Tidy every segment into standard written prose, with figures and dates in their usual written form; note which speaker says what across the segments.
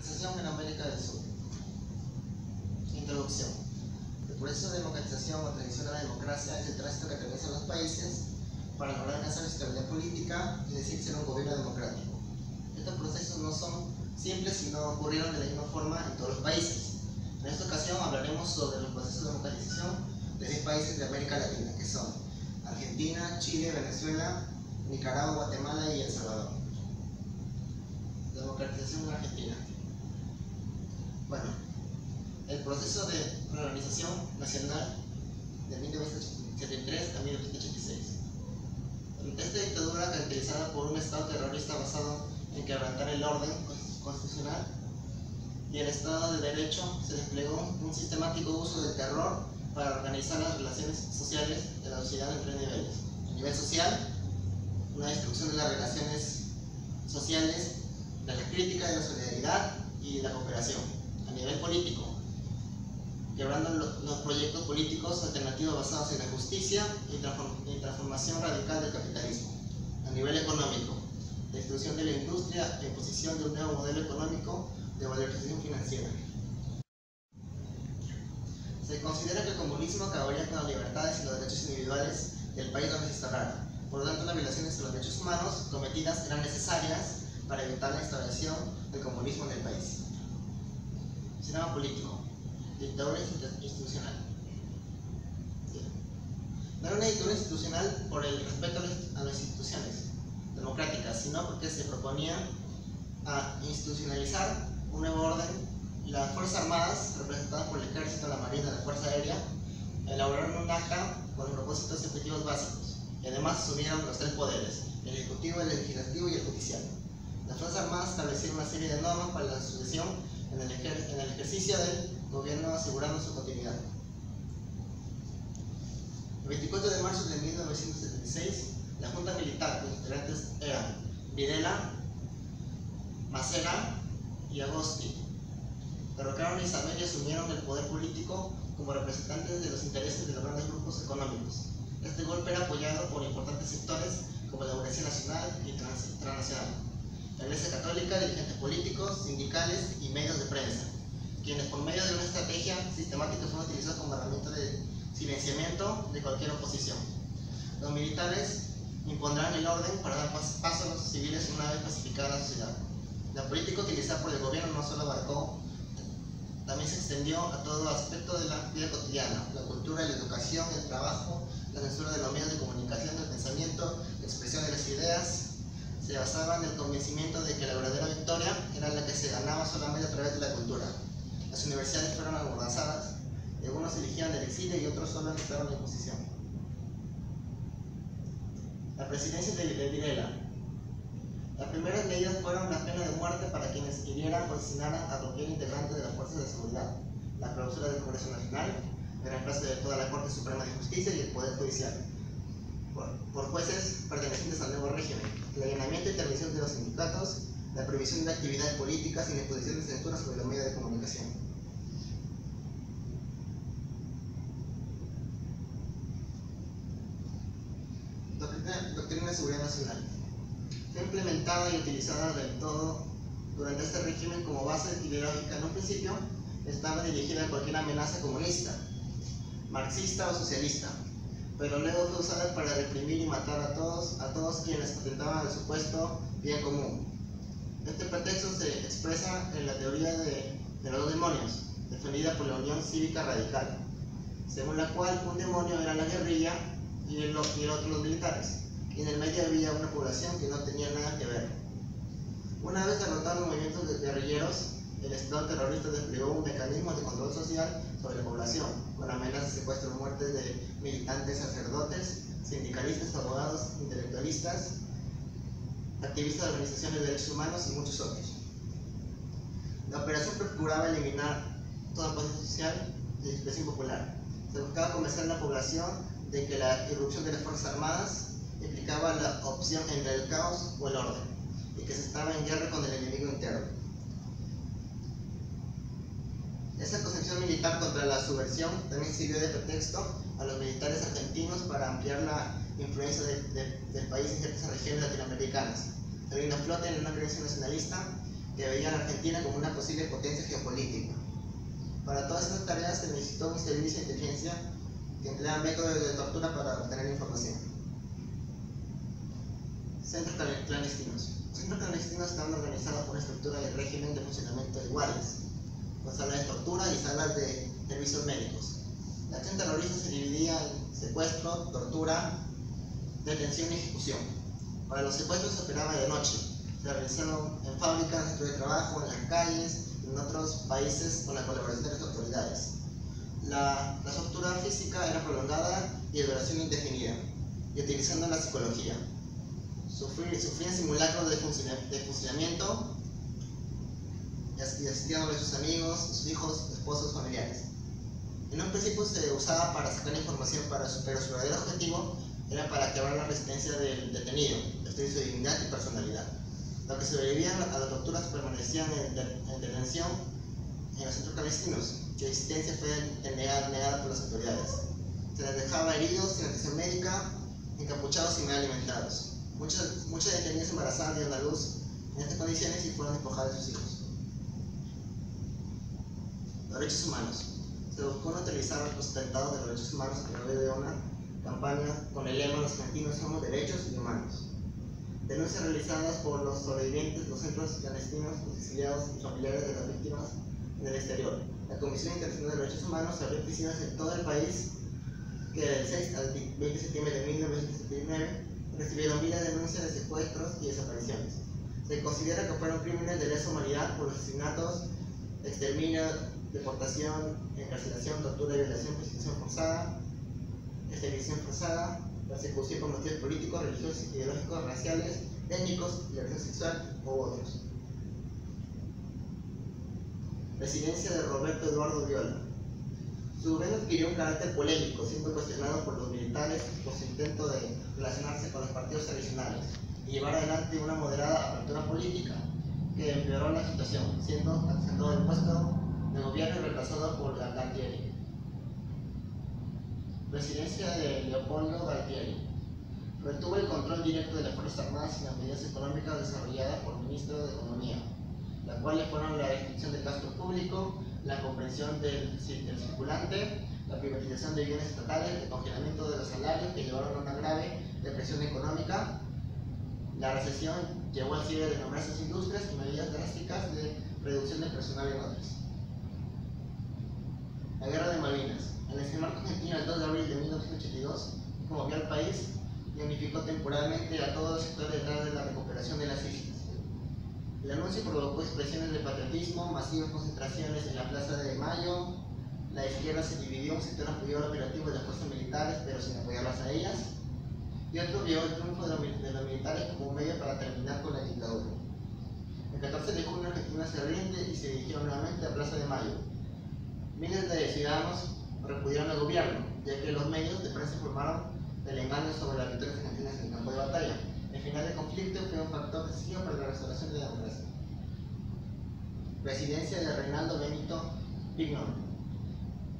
Speaker 1: democratización en América del Sur. Introducción. El proceso de democratización o transición a la democracia es el tránsito que atraviesan los países para lograr alcanzar estabilidad política, es decir, ser un gobierno democrático. Estos procesos no son simples, sino ocurrieron de la misma forma en todos los países. En esta ocasión hablaremos sobre los procesos de democratización de 6 países de América Latina, que son Argentina, Chile, Venezuela, Nicaragua, Guatemala y El Salvador. Democratización en Argentina. Bueno, el proceso de reorganización nacional de 1973 a 1986. Esta dictadura, caracterizada por un estado terrorista basado en quebrantar el orden constitucional y el Estado de Derecho, se desplegó un sistemático uso del terror para organizar las relaciones sociales de la sociedad en 3 niveles. A nivel social, una destrucción de las relaciones sociales, de la crítica, de la solidaridad y de la cooperación. A nivel político, quebrando los proyectos políticos alternativos basados en la justicia y transformación radical del capitalismo. A nivel económico, destrucción de la industria e imposición de un nuevo modelo económico de valorización financiera. Se considera que el comunismo acabaría con las libertades y los derechos individuales del país donde se instaurara. Por lo tanto, las violaciones de los derechos humanos cometidas eran necesarias para evitar la instauración del comunismo en el país. Sistema político. Dictadura institucional. No era una dictadura institucional por el respeto a las instituciones democráticas, sino porque se proponía a institucionalizar un nuevo orden. Las Fuerzas Armadas, representadas por el Ejército, la Marina y la Fuerza Aérea, elaboraron un acta con propósitos y objetivos básicos, y además asumieron los 3 poderes: el Ejecutivo, el Legislativo y el Judicial. Las Fuerzas Armadas establecieron una serie de normas para la sucesión en el ejercicio del gobierno, asegurando su continuidad. El 24 de marzo de 1976, la Junta Militar, cuyos integrantes eran Videla, Macera y Agosti, derrocaron a Isabel y asumieron el poder político como representantes de los intereses de los grandes grupos económicos. Este golpe era apoyado por importantes sectores como la Burguesía Nacional y Transnacional, la Iglesia Católica, dirigentes políticos, sindicales y medios de prensa, quienes por medio de una estrategia sistemática fueron utilizados como herramienta de silenciamiento de cualquier oposición. Los militares impondrán el orden para dar paso a los civiles una vez pacificada la sociedad. La política utilizada por el gobierno no solo abarcó, también se extendió a todo aspecto de la vida cotidiana: la cultura, la educación, el trabajo, la censura de los medios de comunicación, el pensamiento, la expresión de las ideas. Se basaba en el convencimiento de que la verdadera victoria era la que se ganaba solamente a través de la cultura. Las universidades fueron amordazadas, y algunos eligieron el exilio y otros solo aceptaron la imposición. La presidencia de Videla. Las primeras medidas fueron la pena de muerte para quienes hirieran o asesinaran a cualquier integrante de las fuerzas de seguridad, la clausura del Congreso Nacional, el reemplazo de toda la Corte Suprema de Justicia y el Poder Judicial por jueces pertenecientes al nuevo régimen, el allanamiento y intervención de los sindicatos, la prohibición de actividades políticas y la imposición de censura sobre los medios de comunicación. Doctrina de Seguridad Nacional. Fue implementada y utilizada del todo durante este régimen como base ideológica. En un principio estaba dirigida a cualquier amenaza comunista, marxista o socialista, pero luego fue usada para reprimir y matar a todos quienes atentaban al supuesto bien común. Este pretexto se expresa en la teoría de los 2 demonios, defendida por la Unión Cívica Radical, según la cual un demonio era la guerrilla y el otro los militares, y en el medio había una población que no tenía nada que ver. Una vez derrotados los movimientos guerrilleros, el Estado terrorista desplegó un mecanismo de control social sobre la población, con amenazas, secuestros, muertes de militantes, sacerdotes, sindicalistas, abogados, intelectualistas, activistas de organizaciones de derechos humanos y muchos otros. La operación procuraba eliminar toda posición social de expresión popular. Se buscaba convencer a la población de que la irrupción de las Fuerzas Armadas implicaba la opción entre el caos o el orden, y que se estaba en guerra con el enemigo interno. Esa concepción militar contra la subversión también sirvió de pretexto a los militares argentinos para ampliar la influencia del país en ciertas regiones latinoamericanas, saliendo a flote en una creencia nacionalista que veían a Argentina como una posible potencia geopolítica. Para todas estas tareas se necesitó un servicio de inteligencia que emplea métodos de tortura para obtener información. Centros clandestinos. Los centros clandestinos están organizados por una estructura de régimen de funcionamiento iguales, con salas de tortura y salas de servicios médicos. La acción terrorista se dividía en secuestro, tortura, detención y ejecución. Para los secuestros se operaba de noche, se realizaron en fábricas, en centros de trabajo, en las calles, en otros países con la colaboración de las autoridades. La tortura física era prolongada y de duración indefinida, y utilizando la psicología. Sufrían simulacros de fusilamiento y asistían a sus amigos, sus hijos, esposos, familiares. En un principio se usaba para sacar información, pero su verdadero objetivo era para quebrar la resistencia del detenido, destruir su dignidad y personalidad. Los que sobrevivían a la tortura permanecían en detención en los centros clandestinos, cuya existencia fue negada por las autoridades. Se les dejaba heridos, sin atención médica, encapuchados y mal alimentados. Muchas detenidas embarazadas dieron a luz en estas condiciones y fueron despojadas de sus hijos. Los derechos humanos. Se buscó neutralizar los atentados de los derechos humanos a través de una campaña con el lema "Los argentinos somos derechos y humanos". Denuncias realizadas por los sobrevivientes, los centros clandestinos, los exiliados y familiares de las víctimas en el exterior. La Comisión Internacional de Derechos Humanos abrió oficinas en todo el país que del 6 al 20 de septiembre de 1979 recibieron miles de denuncias de secuestros y desapariciones. Se considera que fueron crímenes de lesa humanidad por asesinatos, exterminio, deportación, encarcelación, tortura, violación, prostitución forzada, esterilización forzada, persecución por motivos políticos, religiosos, ideológicos, raciales, étnicos, libertad sexual u otros. Presidencia de Roberto Eduardo Viola. Su gobierno adquirió un carácter polémico, siendo cuestionado por los militares por su intento de relacionarse con los partidos tradicionales y llevar adelante una moderada apertura política que empeoró la situación, siendo acusado del puesto de gobierno y reemplazado por Galtieri. Presidencia de Leopoldo Galtieri. Retuvo el control directo de las Fuerzas Armadas y las medidas económicas desarrolladas por el ministro de Economía, las cuales fueron la restricción del gasto público, la comprensión del circulante, la privatización de bienes estatales, el congelamiento de los salarios que llevaron a una grave depresión económica. La recesión llevó al cierre de numerosas industrias y medidas drásticas de reducción de personal en otras. La Guerra de Malvinas. El desembarco argentino el 2 de abril de 1982 conmovió al país y unificó temporalmente a todos los sectores detrás de la recuperación de las islas. El anuncio provocó expresiones de patriotismo, masivas concentraciones en la Plaza de Mayo. La izquierda se dividió, un sector apoyó el operativo de las fuerzas militares, pero sin apoyarlas a ellas, y otro vio el triunfo de los militares como un medio para terminar con la dictadura. El 14 de junio Argentina se rinde y se dirigió nuevamente a Plaza de Mayo. Miles de ciudadanos repudiaron al gobierno, ya que los medios de prensa informaron del engaño sobre las victorias argentinas en el campo de batalla. El final del conflicto fue un factor decisivo para la restauración de la democracia. Presidencia de Reinaldo Benito Vignon.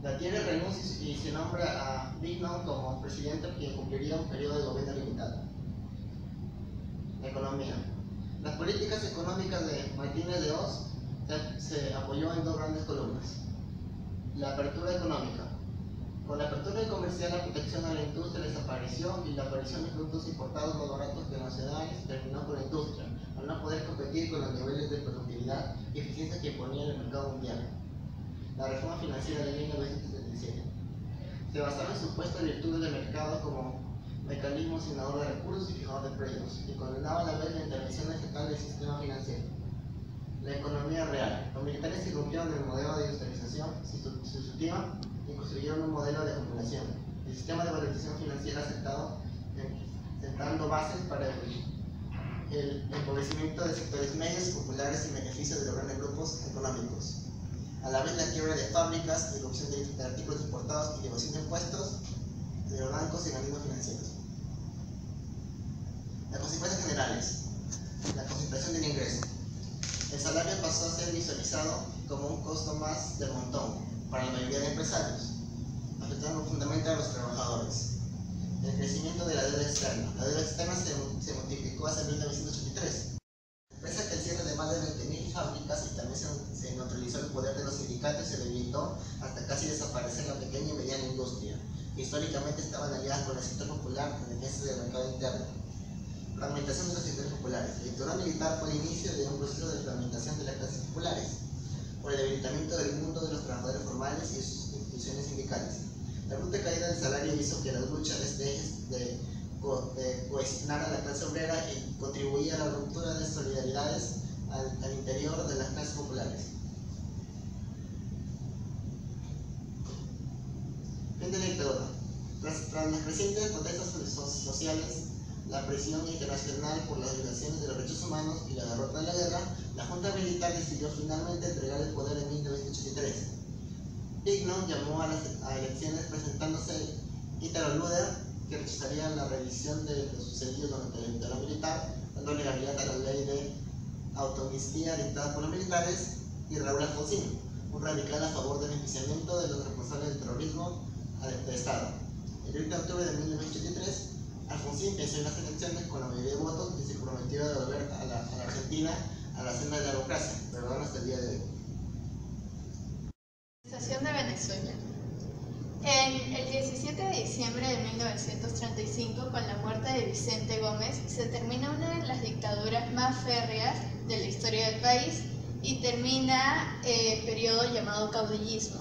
Speaker 1: Galtieri renuncia y se nombra a Vignon como presidente, quien cumpliría un periodo de gobierno limitado. Economía. Las políticas económicas de Martínez de Hoz se apoyó en dos grandes columnas. La apertura económica. Con la apertura comercial, la protección a la industria desapareció y la aparición de productos importados más baratos que nacionales terminó con la industria, al no poder competir con los niveles de productividad y eficiencia que imponía el mercado mundial. La reforma financiera de 1977 se basaba en supuestas virtudes del mercado como mecanismo asignador de recursos y fijador de precios, y condenaba a la vez la intervención estatal del sistema financiero. La economía real. Los militares irrumpieron en el modelo de industrialización sustitutiva y construyeron un modelo de acumulación. El sistema de valorización financiera aceptado, sentando bases para el empobrecimiento de sectores medios y populares en beneficio de los grandes grupos económicos. A la vez, la quiebra de fábricas, irrupción de artículos importados y evasión de impuestos de los bancos y organismos financieros. Las consecuencias generales. La concentración del ingreso. El salario pasó a ser visualizado como un costo más del montón para la mayoría de empresarios, afectando profundamente a los trabajadores. El crecimiento de la deuda externa. La deuda externa se multiplicó hasta 1983. Pese a que el cierre de más de 20.000 fábricas debilitó hasta casi desaparecer la pequeña y mediana industria, que históricamente estaban aliadas con el sector popular en defensa del mercado interno. Fragmentación de los sectores populares. La dictadura militar fue el inicio de un proceso de fragmentación de las clases populares, por el debilitamiento del mundo de los trabajadores formales y sus instituciones sindicales. La bruta caída del salario hizo que la lucha de cohesionar a la clase obrera y contribuía a la ruptura de solidaridades al interior de las clases populares. Fin de la dictadura. Tras las crecientes protestas sociales, la presión internacional por las violaciones de los derechos humanos y la derrota de la guerra, la Junta Militar decidió finalmente entregar el poder en 1983. Pigno llamó a elecciones presentándose Ítalo Luder, que rechazaría la revisión de lo sucedido durante la dictadura militar, dando legalidad a la ley de autoamnistía dictada por los militares, y Raúl Alfonsín, un radical a favor del enjuiciamiento de los responsables del terrorismo de Estado. El 30 de octubre de 1983, Alfonsín venció en las elecciones con la mayoría de votos y se comprometió a devolver a la Argentina a la senda de la democracia, pero hasta el día de hoy.
Speaker 2: De Venezuela. El 17 de diciembre de 1935, con la muerte de Vicente Gómez, se termina una de las dictaduras más férreas de la historia del país y termina el periodo llamado caudillismo.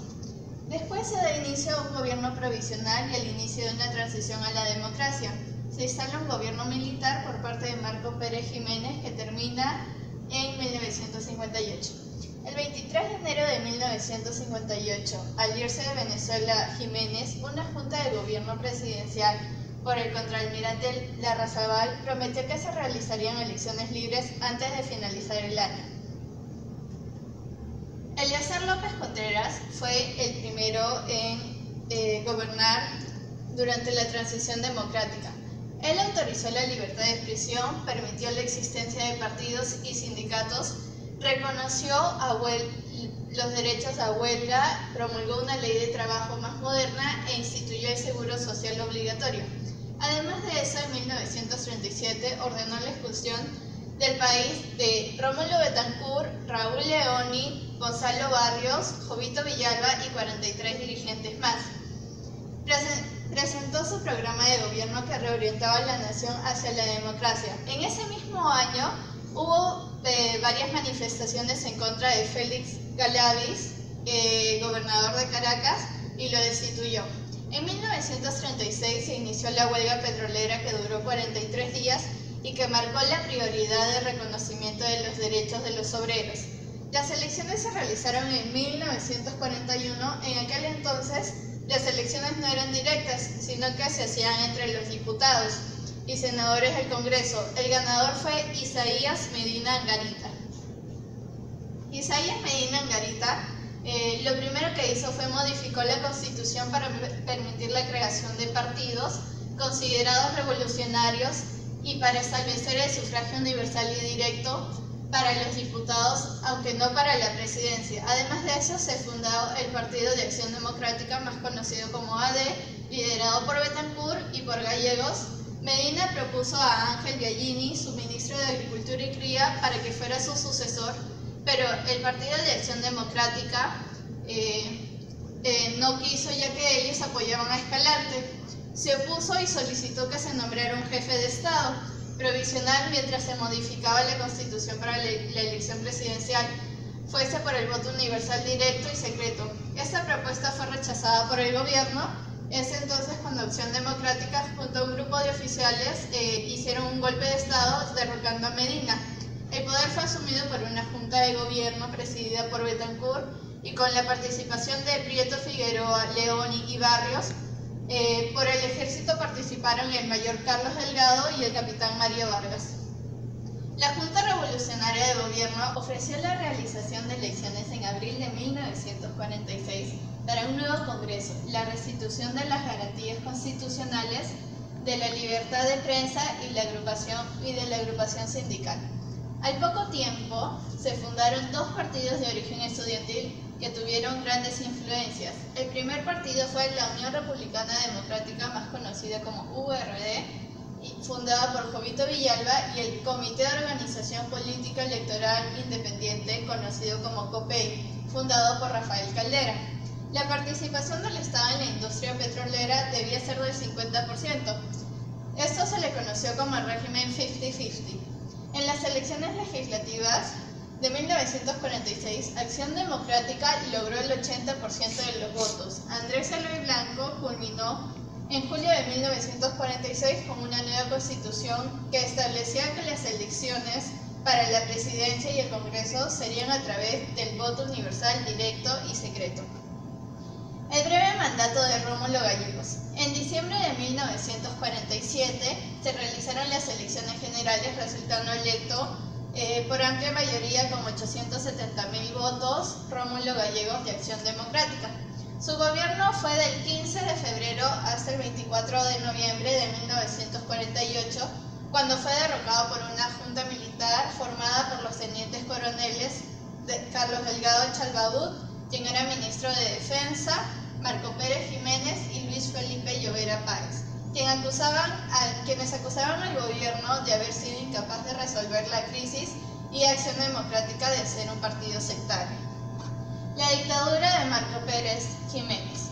Speaker 2: Después se da inicio a un gobierno provisional y al inicio de una transición a la democracia. Se instala un gobierno militar por parte de Marco Pérez Jiménez que termina en 1958. El 23 de enero de 1958, al irse de Venezuela Jiménez, una junta de gobierno presidencial por el contraalmirante Larrazábal prometió que se realizarían elecciones libres antes de finalizar el año. Eliezer López Contreras fue el primero en gobernar durante la transición democrática. Él autorizó la libertad de expresión, permitió la existencia de partidos y sindicatos, reconoció los derechos a huelga, promulgó una ley de trabajo más moderna e instituyó el seguro social obligatorio. Además de eso, en 1937 ordenó la expulsión del país de Rómulo Betancourt, Raúl Leoni, Gonzalo Barrios, Jovito Villalba y 43 dirigentes más. Presentó su programa de gobierno que reorientaba a la nación hacia la democracia. En ese mismo año hubo varias manifestaciones en contra de Félix Galaviz, gobernador de Caracas, y lo destituyó. En 1936 se inició la huelga petrolera que duró 43 días y que marcó la prioridad de reconocimiento de los derechos de los obreros. Las elecciones se realizaron en 1941. En aquel entonces las elecciones no eran directas, sino que se hacían entre los diputados y senadores del Congreso. El ganador fue Isaías Medina Angarita. Isaías Medina Angarita lo primero que hizo fue modificó la Constitución para permitir la creación de partidos considerados revolucionarios y para establecer el sufragio universal y directo para los diputados, aunque no para la presidencia. Además de eso, se fundó el Partido de Acción Democrática, más conocido como AD, liderado por Betancourt y por gallegos. Medina propuso a Ángel Biagini, su ministro de Agricultura y Cría, para que fuera su sucesor, pero el Partido de Acción Democrática no quiso, ya que ellos apoyaban a Escalante. Se opuso y solicitó que se nombrara un jefe de Estado provisional mientras se modificaba la Constitución para la elección presidencial, fuese por el voto universal directo y secreto. Esta propuesta fue rechazada por el gobierno. Es entonces cuando Acción Democrática, junto a un grupo de oficiales, hicieron un golpe de Estado derrocando a Medina. El poder fue asumido por una junta de gobierno presidida por Betancourt y con la participación de Prieto Figueroa, Leoni y Barrios. Por el ejército participaron el mayor Carlos Delgado y el capitán Mario Vargas. La Junta Revolucionaria de Gobierno ofreció la realización de elecciones en abril de 1946 para un nuevo Congreso, la restitución de las garantías constitucionales, de la libertad de prensa y de la agrupación sindical. Al poco tiempo se fundaron dos partidos de origen estudiantil que tuvieron grandes influencias. El primer partido fue la Unión Republicana Democrática, más conocida como URD, fundada por Jovito Villalba, y el Comité de Organización Política Electoral Independiente, conocido como COPEI, fundado por Rafael Caldera. La participación del Estado en la industria petrolera debía ser del 50%. Esto se le conoció como el régimen 50-50. En las elecciones legislativas de 1946, Acción Democrática logró el 80% de los votos. Andrés Eloy Blanco culminó en julio de 1946 con una nueva constitución que establecía que las elecciones para la presidencia y el Congreso serían a través del voto universal, directo y secreto. El breve mandato de Rómulo Gallegos. En diciembre de 1947 se realizaron las elecciones generales, resultando electo por amplia mayoría con 870.000 votos Rómulo Gallegos de Acción Democrática. Su gobierno fue del 15 de febrero hasta el 24 de noviembre de 1948, cuando fue derrocado por una junta militar formada por los tenientes coroneles Carlos Delgado Chalbaud, quien era ministro de Defensa, Marco Pérez Jiménez y Luis Felipe Llovera Páez, quienes acusaban al gobierno de haber sido incapaz de resolver la crisis y Acción Democrática de ser un partido sectario. La dictadura de Marco Pérez Jiménez.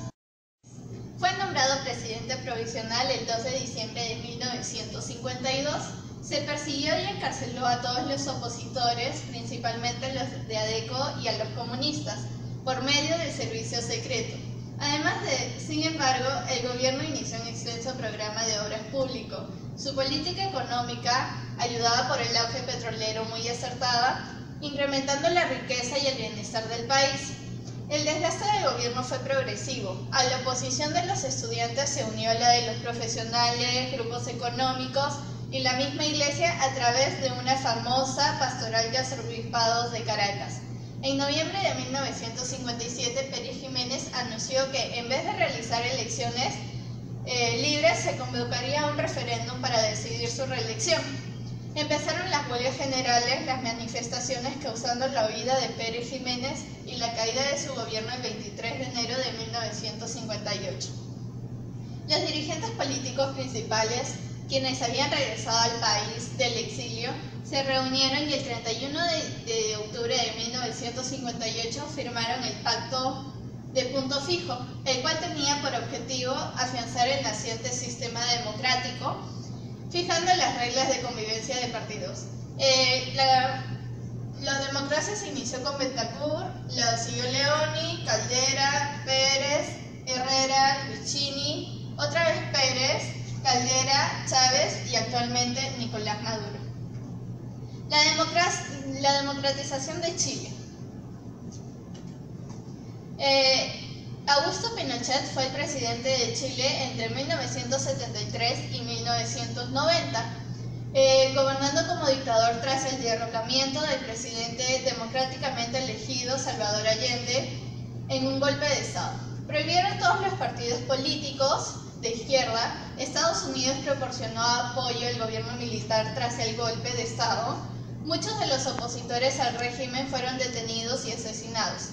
Speaker 2: Fue nombrado presidente provisional el 2 de diciembre de 1952. Se persiguió y encarceló a todos los opositores, principalmente los de ADECO y a los comunistas, por medio del servicio secreto. Sin embargo, el gobierno inició un extenso programa de obras públicas. Su política económica, ayudada por el auge petrolero, muy acertada, incrementando la riqueza y el bienestar del país. El desgaste del gobierno fue progresivo. A la oposición de los estudiantes se unió la de los profesionales, grupos económicos y la misma iglesia a través de una famosa pastoral de arzobispado de Caracas. En noviembre de 1957, Pérez Jiménez anunció que en vez de realizar elecciones libres, se convocaría un referéndum para decidir su reelección. Empezaron las huelgas generales, las manifestaciones causando la huida de Pérez Jiménez y la caída de su gobierno el 23 de enero de 1958. Los dirigentes políticos principales, quienes habían regresado al país del exilio, se reunieron y el 31 de octubre de 1958 firmaron el Pacto de Punto Fijo, el cual tenía por objetivo afianzar el naciente sistema democrático, fijando las reglas de convivencia de partidos. La democracia se inició con Betancur, la siguió Leoni, Caldera, Pérez, Herrera, Luchini, otra vez Pérez, Caldera, Chávez y actualmente Nicolás Maduro. La democratización de Chile. Augusto Pinochet fue el presidente de Chile entre 1973 y 1990, gobernando como dictador tras el derrocamiento del presidente democráticamente elegido Salvador Allende en un golpe de Estado. Prohibieron todos los partidos políticos de izquierda. Estados Unidos proporcionó apoyo al gobierno militar tras el golpe de Estado. Muchos de los opositores al régimen fueron detenidos y asesinados.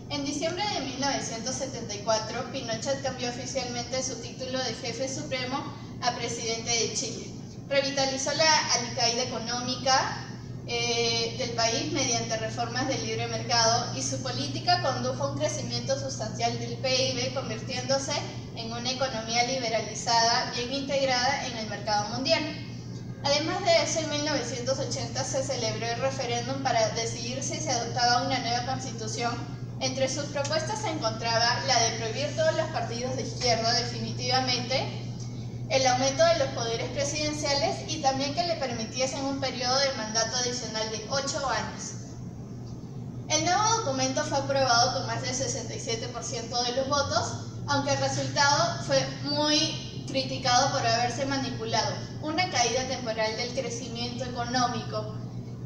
Speaker 2: En diciembre de 1974, Pinochet cambió oficialmente su título de jefe supremo a presidente de Chile. Revitalizó la alicaída económica del país mediante reformas del libre mercado y su política condujo a un crecimiento sustancial del PIB, convirtiéndose en una economía liberalizada, bien integrada en el mercado mundial. Además de eso, en 1980 se celebró el referéndum para decidir si se adoptaba una nueva constitución. Entre sus propuestas se encontraba la de prohibir todos los partidos de izquierda definitivamente, el aumento de los poderes presidenciales y también que le permitiesen un periodo de mandato adicional de 8 años. El nuevo documento fue aprobado con más del 67% de los votos, aunque el resultado fue muy criticado por haberse manipulado. Una caída temporal del crecimiento económico,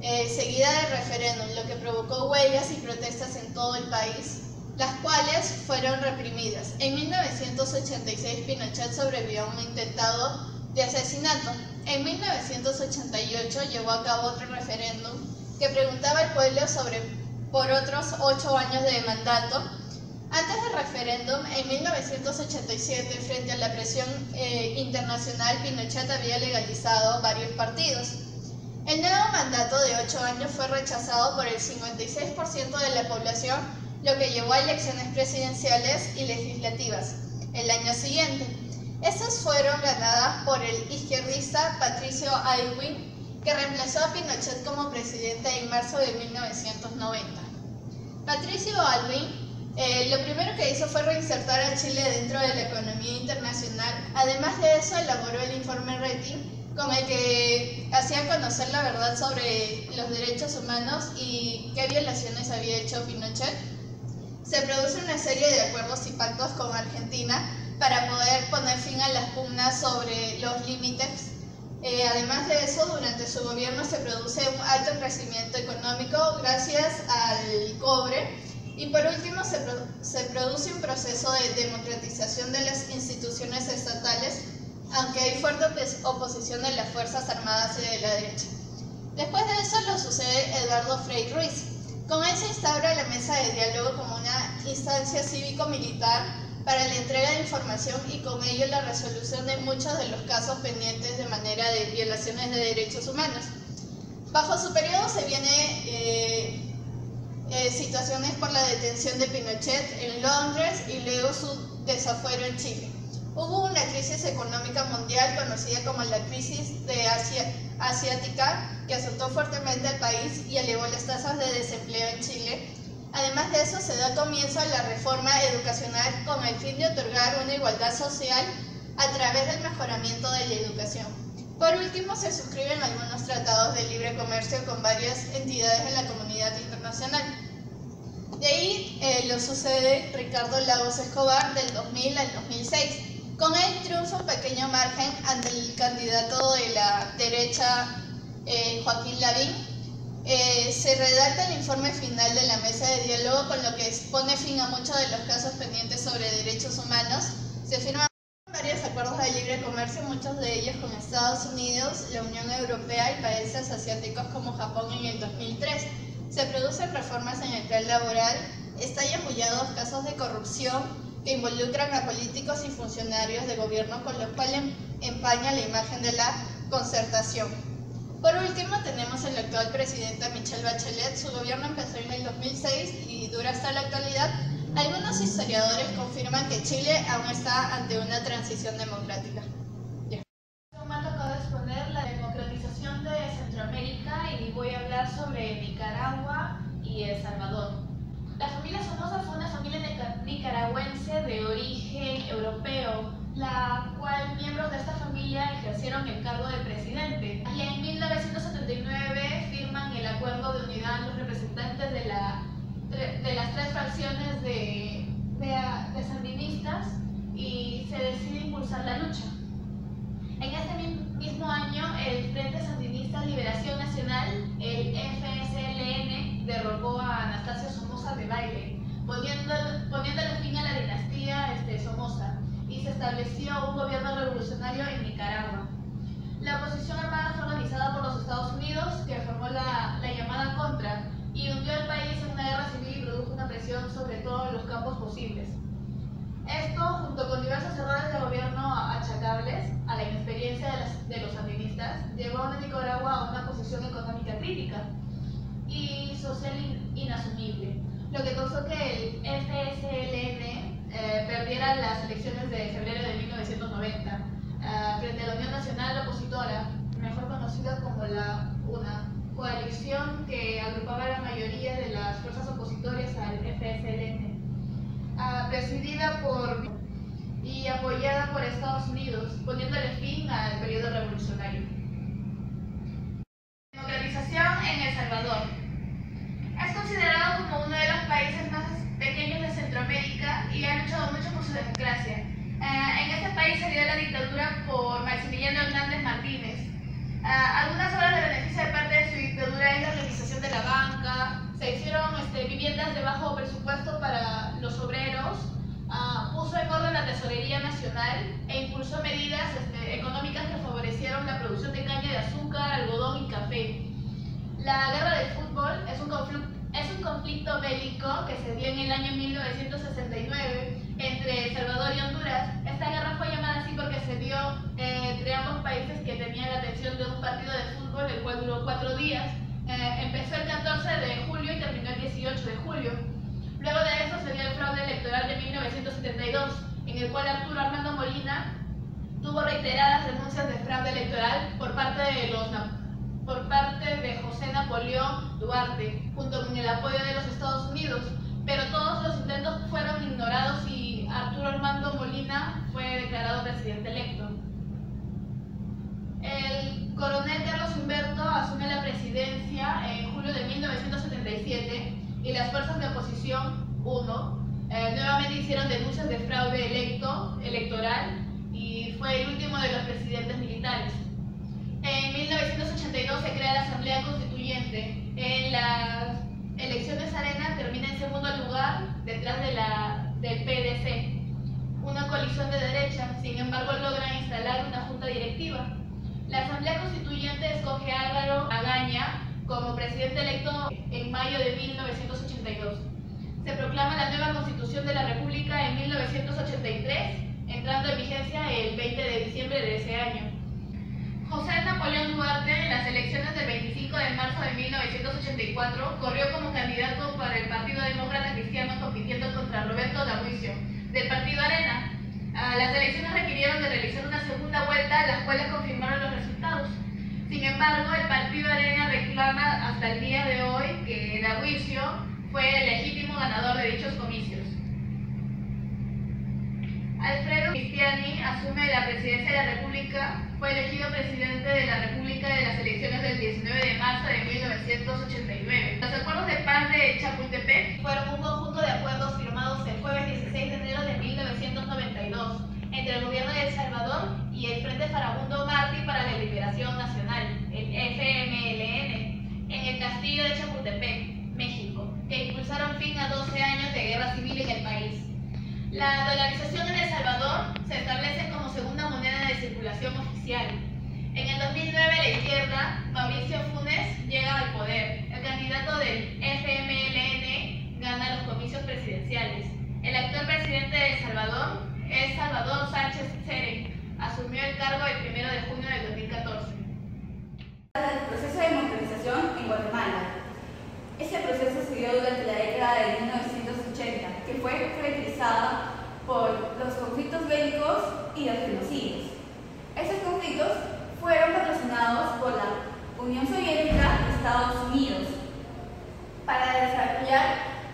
Speaker 2: seguida del referéndum, lo que provocó huelgas y protestas en todo el país, las cuales fueron reprimidas. En 1986 Pinochet sobrevivió a un intentado de asesinato. En 1988 llevó a cabo otro referéndum que preguntaba al pueblo por otros 8 años de mandato. Antes del referéndum, en 1987, frente a la presión internacional, Pinochet había legalizado varios partidos. El nuevo mandato de 8 años fue rechazado por el 56% de la población, lo que llevó a elecciones presidenciales y legislativas el año siguiente. Estas fueron ganadas por el izquierdista Patricio Aylwin, que reemplazó a Pinochet como presidente en marzo de 1990. Patricio Aylwin lo primero que hizo fue reinsertar a Chile dentro de la economía internacional. Además de eso, elaboró el informe Rating, con el que hacía conocer la verdad sobre los derechos humanos y qué violaciones había hecho Pinochet. Se produce una serie de acuerdos y pactos con Argentina para poder poner fin a las pugnas sobre los límites. Además de eso, durante su gobierno se produce un alto crecimiento económico gracias al cobre. Y por último, se produce un proceso de democratización de las instituciones estatales, aunque hay fuerte oposición de las Fuerzas Armadas y de la derecha. Después de eso lo sucede Eduardo Frei Ruiz. Con él se instaura la mesa de diálogo como una instancia cívico-militar para la entrega de información y con ello la resolución de muchos de los casos pendientes de manera de violaciones de derechos humanos. Bajo su periodo se viene situaciones por la detención de Pinochet en Londres y luego su desafuero en Chile. Hubo una crisis económica mundial conocida como la crisis de asiática que azotó fuertemente al país y elevó las tasas de desempleo en Chile. Además de eso, se da comienzo a la reforma educacional con el fin de otorgar una igualdad social a través del mejoramiento de la educación. Por último, se suscriben algunos tratados de libre comercio con varias entidades de la comunidad internacional. De ahí lo sucede Ricardo Lagos Escobar del 2000 al 2006. Con él triunfa un pequeño margen ante el candidato de la derecha, Joaquín Lavín. Se redacta el informe final de la mesa de diálogo, con lo que pone fin a muchos de los casos pendientes sobre derechos humanos. Se firman varios acuerdos de libre comercio, muchos de ellos con Estados Unidos, la Unión Europea y países asiáticos como Japón en el 2003. Se producen reformas en el plan laboral, estallan bullados casos de corrupción que involucran a políticos y funcionarios de gobierno, con lo cual empaña la imagen de la concertación. Por último, tenemos el actual presidente Michelle Bachelet. Su gobierno empezó en el 2006 y dura hasta la actualidad. Algunos historiadores confirman que Chile aún está ante una transición democrática.
Speaker 3: Me ha tocado exponer la democratización de Centroamérica y voy a hablar sobre Nicaragua y El Salvador. La familia Somoza fue una familia nicaragüense de origen europeo, la cual miembros de esta familia ejercieron el cargo de presidente. Y en 1979 firman el acuerdo de unidad los representantes de las tres fracciones de sandinistas y se decide impulsar la lucha. En este mismo año, el Frente Sandinista Liberación Nacional, el FSLN, derrocó a Anastasio Somoza Debayle, poniéndole fin a la dinastía Somoza, y se estableció un gobierno revolucionario en Nicaragua. La oposición armada fue organizada por los Estados Unidos, que formó la llamada Contra, y hundió al país en una guerra civil y produjo una presión sobre todos los campos posibles. Esto, junto con diversos errores de gobierno achacables a la inexperiencia de los sandinistas, llevó a Nicaragua a una posición económica crítica y social inasumible, lo que causó que el FSLN perdiera las elecciones de febrero de 1990 frente a la Unión Nacional Opositora, mejor conocida como la UNA, coalición que agrupaba la mayoría de las fuerzas opositoras al FSLN. Presidida por y apoyada por Estados Unidos, poniéndole fin al periodo revolucionario. Democratización en El Salvador. Es considerado como uno de los países más pequeños de Centroamérica y ha luchado mucho por su democracia. En este país se dio la dictadura por Maximiliano Hernández Martínez. Algunas obras de beneficio de parte de su dictadura es la organización de la banca, se hicieron viviendas de bajo presupuesto para los obreros, puso en orden la tesorería nacional e impulsó medidas económicas que favorecieron la producción de caña de azúcar, algodón y café. La guerra del fútbol es un conflicto bélico bélico que se dio en el año 1969 entre El Salvador y Honduras. Esta guerra fue llamada así porque se dio entre ambos países que tenían la atención de un partido de fútbol, el cual duró 4 días. Empezó el 14 de julio y terminó el 18 de julio. Luego de eso se dio el fraude electoral de 1972, en el cual Arturo Armando Molina tuvo reiteradas denuncias de fraude electoral por parte de José Napoleón Duarte, junto con el apoyo de los Estados Unidos, pero todos los intentos fueron ignorados y Arturo Armando Molina fue declarado presidente electo. El coronel Carlos Humberto asume la presidencia en julio de 1977 y las fuerzas de oposición, nuevamente hicieron denuncias de fraude electoral y fue el último de los presidentes militares. En 1982 se crea la Asamblea Constituyente. En las elecciones Arena termina en segundo lugar detrás del PDC, una coalición de derecha. Sin embargo, logran instalar una junta directiva. La Asamblea Constituyente escoge a Álvaro Agaña como presidente electo en mayo de 1982. Se proclama la nueva Constitución de la República en 1983, entrando en vigencia el 20 de diciembre de ese año. José Napoleón Duarte, en las elecciones del 25 de marzo de 1984, corrió como candidato para el Partido Demócrata Cristiano, compitiendo contra Roberto Dabuicio, del Partido Arena. Las elecciones requirieron de realizar una segunda vuelta, las cuales confirmaron los resultados. Sin embargo, el Partido Arena reclama hasta el día de hoy que Dabuicio fue el legítimo ganador de dichos comicios. Alfredo Cristiani asume la presidencia de la República. Fue elegido presidente de la República de las elecciones del 19 de marzo de 1989. Los acuerdos de paz de Chapultepec fueron un conjunto de acuerdos firmados el jueves 16 de enero de 1992 entre el gobierno de El Salvador y el Frente Farabundo Martí para la Liberación Nacional, el FMLN, en el castillo de Chapultepec, México, que impulsaron fin a 12 años de guerra civil en el país. La dolarización en El Salvador se establece como segunda moneda de circulación oficial. En el 2009 la izquierda, Mauricio Funes, llega al poder. El candidato del FMLN gana los comicios presidenciales. El actual presidente de El Salvador es Salvador Sánchez Serén. Asumió el cargo el 1 de junio del 2014.
Speaker 4: El proceso de democratización en Guatemala. Este proceso se dio durante la década de 1980, que fue caracterizada por los conflictos bélicos y los genocidios. Estos conflictos fueron patrocinados por la Unión Soviética y Estados Unidos. Para desarrollar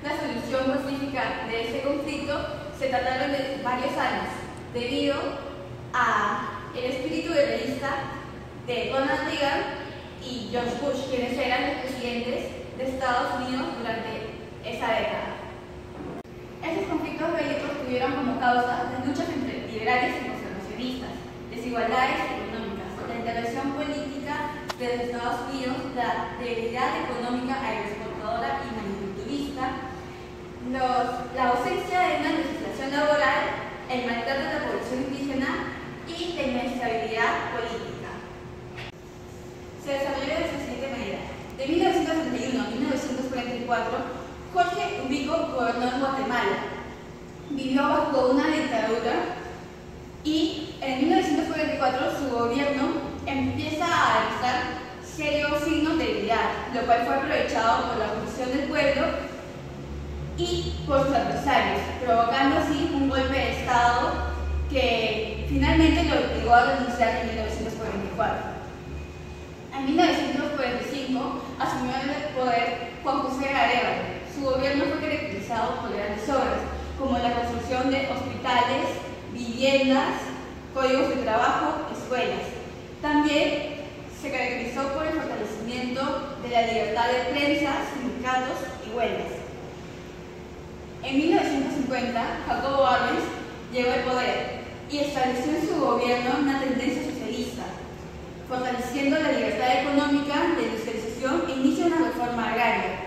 Speaker 4: la solución pacífica de este conflicto se tardaron varios años, debido al espíritu guerrerista de Ronald Reagan y George Bush, quienes eran los presidentes de Estados Unidos durante esa década. Estos conflictos bélicos tuvieron como causa las luchas entre liberales y conservacionistas, desigualdades económicas, la intervención política de los Estados Unidos, la debilidad económica agroexportadora y manufacturista, la ausencia de una legislación laboral, el maltrato de la población indígena y la inestabilidad política. Se desarrolló de la siguiente manera. De 1971 a 1944, Jorge Ubico gobernó en Guatemala. Vivió bajo una dictadura y en 1944 su gobierno empieza a demostrar serios signos de debilidad, lo cual fue aprovechado por la oposición del pueblo y por sus adversarios, provocando así un golpe de Estado que finalmente lo obligó a renunciar en 1944. En 1945 asumió el poder Juan José Arevalo. Su gobierno fue caracterizado por grandes obras, como la construcción de hospitales, viviendas, códigos de trabajo, escuelas. También se caracterizó por el fortalecimiento de la libertad de prensa, sindicatos y huelgas. En 1950, Jacobo Arbenz llegó al poder y estableció en su gobierno una tendencia socialista, fortaleciendo la libertad económica, la industrialización e inicia una reforma agraria.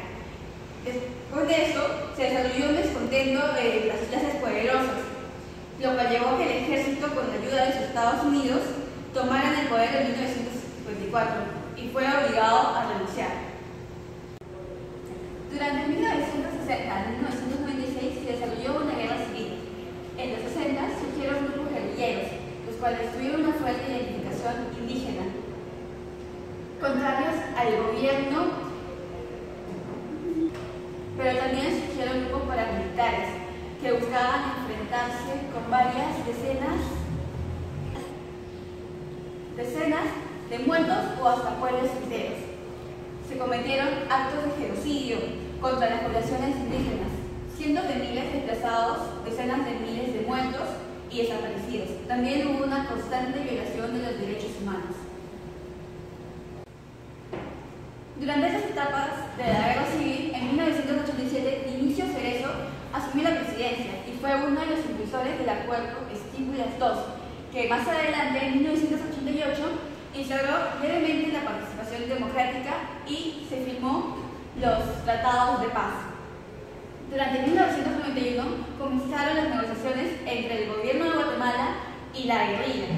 Speaker 4: Después de esto, se desarrolló un descontento de las clases poderosas, lo cual llevó a que el ejército, con la ayuda de los Estados Unidos, tomaran el poder en 1954 y fue obligado a renunciar. Durante 1970 1960 a 1996 se desarrolló una guerra civil. En los 60 surgieron grupos guerrilleros, los cuales tuvieron una fuerte identificación indígena, contrarios al gobierno, pero también surgieron grupos paramilitares que buscaban enfrentarse con varias decenas de muertos o hasta pueblos enteros. Se cometieron actos de genocidio contra las poblaciones indígenas, cientos de miles desplazados, decenas de miles de muertos y desaparecidos. También hubo una constante violación de los derechos humanos. Durante esas etapas de la guerra civil, en 1987, Dionisio Cerezo asumió la presidencia y fue uno de los impulsores del acuerdo Esquipulas II, que más adelante, en 1988, instauró brevemente la participación democrática y se firmó los tratados de paz. Durante 1991 comenzaron las negociaciones entre el gobierno de Guatemala y la guerrilla.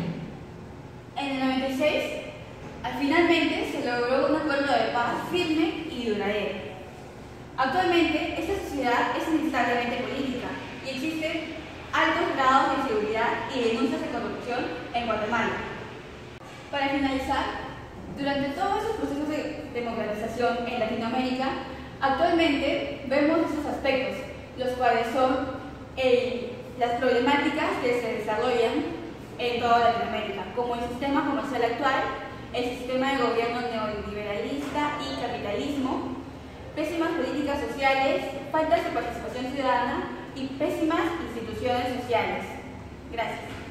Speaker 4: En el 96, finalmente se logró un acuerdo de paz firme y duradero. Actualmente, esta sociedad es inextricablemente política y existen altos grados de inseguridad y denuncias de corrupción en Guatemala. Para finalizar, durante todos esos procesos de democratización en Latinoamérica, actualmente vemos esos aspectos, los cuales son las problemáticas que se desarrollan en toda Latinoamérica, como el sistema comercial actual, el sistema de gobierno neoliberalista y capitalismo, pésimas políticas sociales, faltas de participación ciudadana y pésimas instituciones sociales. Gracias.